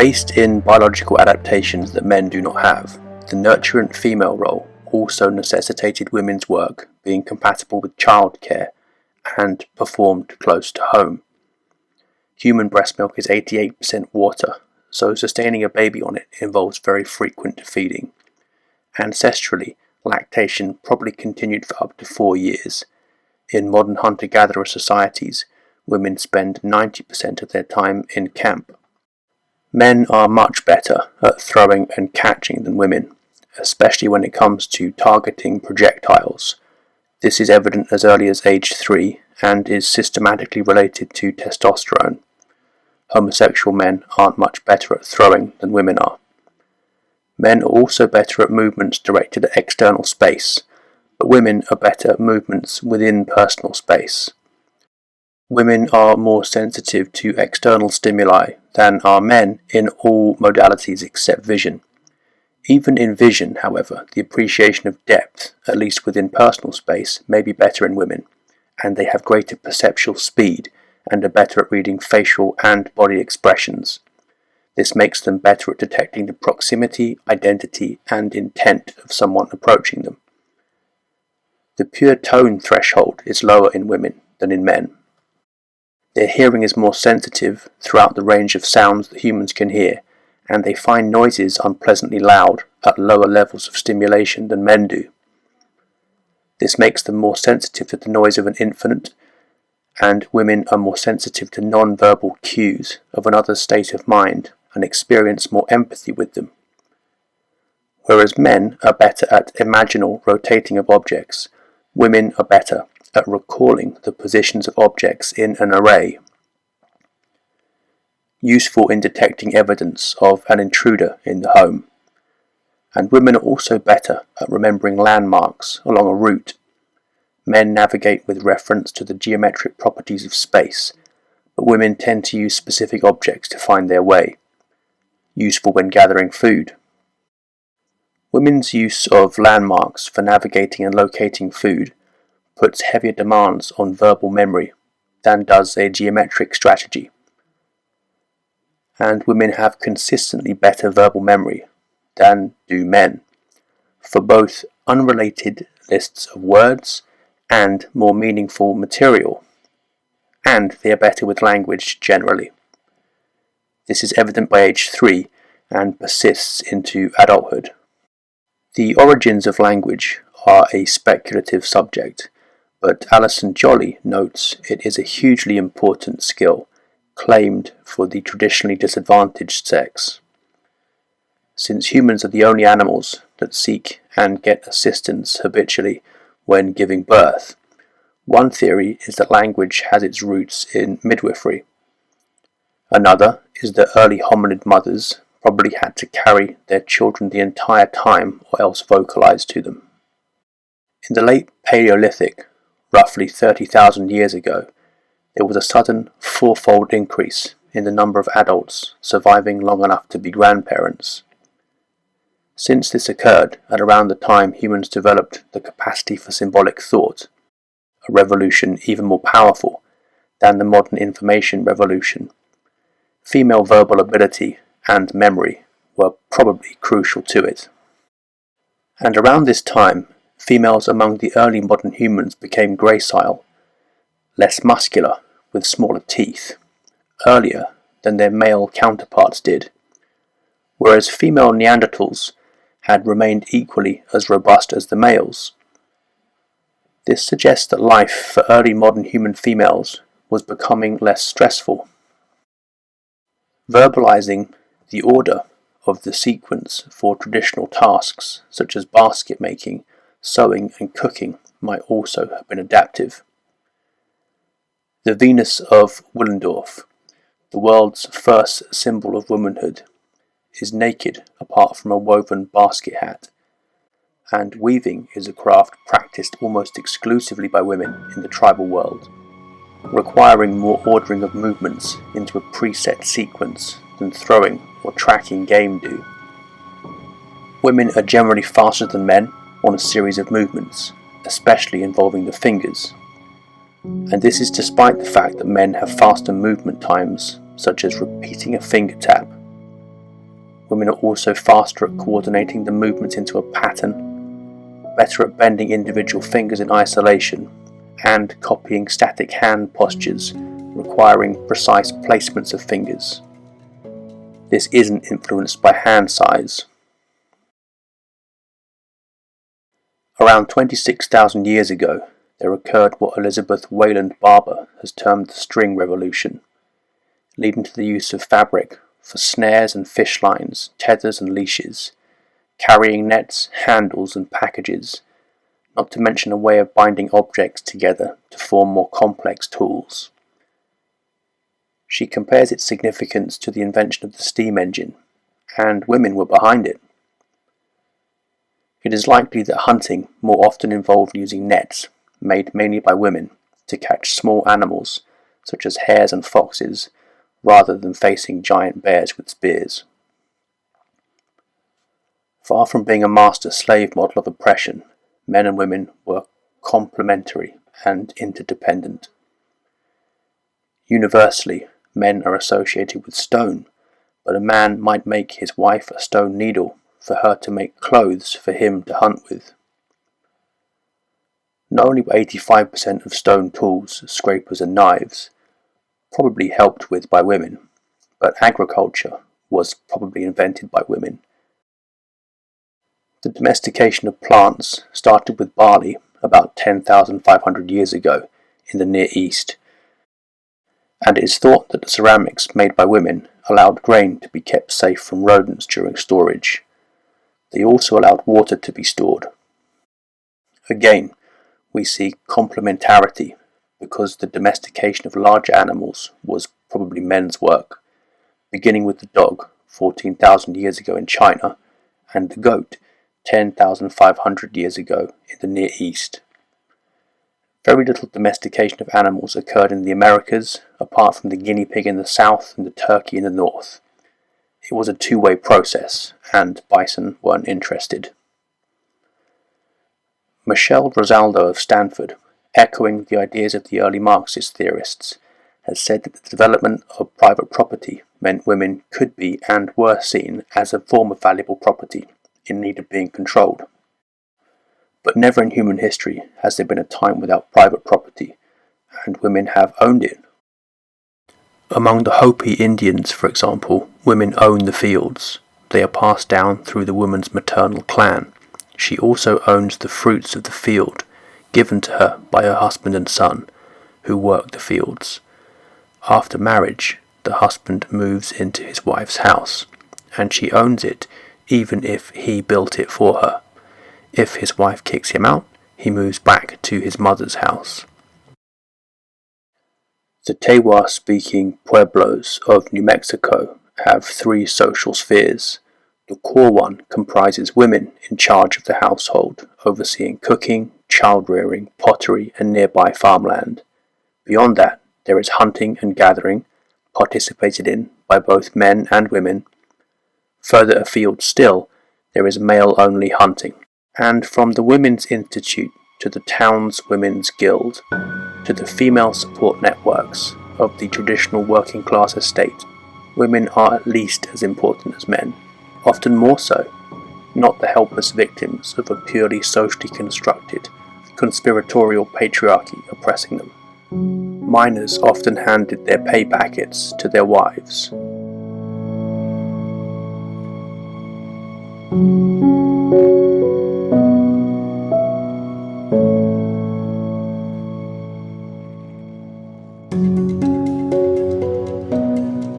Based in biological adaptations that men do not have, the nurturant female role also necessitated women's work being compatible with childcare and performed close to home. Human breast milk is 88% water, so sustaining a baby on it involves very frequent feeding. Ancestrally, lactation probably continued for up to 4 years. In modern hunter-gatherer societies, women spend 90% of their time in camp. Men are much better at throwing and catching than women, especially when it comes to targeting projectiles. This is evident as early as age 3 and is systematically related to testosterone. Homosexual men aren't much better at throwing than women are. Men are also better at movements directed at external space, but women are better at movements within personal space. Women are more sensitive to external stimuli than are men in all modalities except vision. Even in vision, however, the appreciation of depth, at least within personal space, may be better in women, and they have greater perceptual speed and are better at reading facial and body expressions. This makes them better at detecting the proximity, identity, and intent of someone approaching them. The pure tone threshold is lower in women than in men. Their hearing is more sensitive throughout the range of sounds that humans can hear, and they find noises unpleasantly loud at lower levels of stimulation than men do. This makes them more sensitive to the noise of an infant, and women are more sensitive to non-verbal cues of another's state of mind and experience more empathy with them. Whereas men are better at imaginal rotating of objects, women are better at recalling the positions of objects in an array. Useful in detecting evidence of an intruder in the home. And women are also better at remembering landmarks along a route. Men navigate with reference to the geometric properties of space, but women tend to use specific objects to find their way. Useful when gathering food. Women's use of landmarks for navigating and locating food puts heavier demands on verbal memory than does a geometric strategy. And women have consistently better verbal memory than do men, for both unrelated lists of words and more meaningful material, and they are better with language generally. This is evident by age 3 and persists into adulthood. The origins of language are a speculative subject, but Alison Jolly notes it is a hugely important skill, claimed for the traditionally disadvantaged sex. Since humans are the only animals that seek and get assistance habitually when giving birth, one theory is that language has its roots in midwifery. Another is that early hominid mothers probably had to carry their children the entire time or else vocalize to them. In the late Paleolithic, roughly 30,000 years ago, there was a sudden fourfold increase in the number of adults surviving long enough to be grandparents. Since this occurred at around the time humans developed the capacity for symbolic thought, a revolution even more powerful than the modern information revolution, female verbal ability and memory were probably crucial to it. And around this time, females among the early modern humans became gracile, less muscular, with smaller teeth, earlier than their male counterparts did, whereas female Neanderthals had remained equally as robust as the males. This suggests that life for early modern human females was becoming less stressful. Verbalizing the order of the sequence for traditional tasks such as basket making, sewing and cooking might also have been adaptive. The Venus of Willendorf, the world's first symbol of womanhood, is naked apart from a woven basket hat, and weaving is a craft practiced almost exclusively by women in the tribal world, requiring more ordering of movements into a preset sequence than throwing or tracking game do. Women are generally faster than men on a series of movements, especially involving the fingers, and this is despite the fact that men have faster movement times, such as repeating a finger tap. Women are also faster at coordinating the movements into a pattern, better at bending individual fingers in isolation, and copying static hand postures requiring precise placements of fingers. This isn't influenced by hand size. Around 26,000 years ago, there occurred what Elizabeth Wayland Barber has termed the string revolution, leading to the use of fabric for snares and fish lines, tethers and leashes, carrying nets, handles and packages, not to mention a way of binding objects together to form more complex tools. She compares its significance to the invention of the steam engine, and women were behind it. It is likely that hunting more often involved using nets, made mainly by women, to catch small animals, such as hares and foxes, rather than facing giant bears with spears. Far from being a master-slave model of oppression, men and women were complementary and interdependent. Universally, men are associated with stone, but a man might make his wife a stone needle for her to make clothes for him to hunt with. Not only were 85% of stone tools, scrapers and knives probably helped with by women, but agriculture was probably invented by women. The domestication of plants started with barley about 10,500 years ago in the Near East, and it is thought that the ceramics made by women allowed grain to be kept safe from rodents during storage. They also allowed water to be stored. Again, we see complementarity because the domestication of larger animals was probably men's work, beginning with the dog 14,000 years ago in China and the goat 10,500 years ago in the Near East. Very little domestication of animals occurred in the Americas, apart from the guinea pig in the south and the turkey in the north. It was a two-way process, and bison weren't interested. Michel Rosaldo of Stanford, echoing the ideas of the early Marxist theorists, has said that the development of private property meant women could be and were seen as a form of valuable property in need of being controlled. But never in human history has there been a time without private property, and women have owned it. Among the Hopi Indians, for example, women own the fields. They are passed down through the woman's maternal clan. She also owns the fruits of the field, given to her by her husband and son, who work the fields. After marriage, the husband moves into his wife's house, and she owns it even if he built it for her. If his wife kicks him out, he moves back to his mother's house. The Tewa-speaking pueblos of New Mexico have three social spheres. The core one comprises women in charge of the household, overseeing cooking, child-rearing, pottery, and nearby farmland. Beyond that, there is hunting and gathering, participated in by both men and women. Further afield still, there is male-only hunting. And from the Women's Institute to the town's Women's Guild, to the female support networks of the traditional working class estate, women are at least as important as men, often more so, not the helpless victims of a purely socially constructed, conspiratorial patriarchy oppressing them. Miners often handed their pay packets to their wives.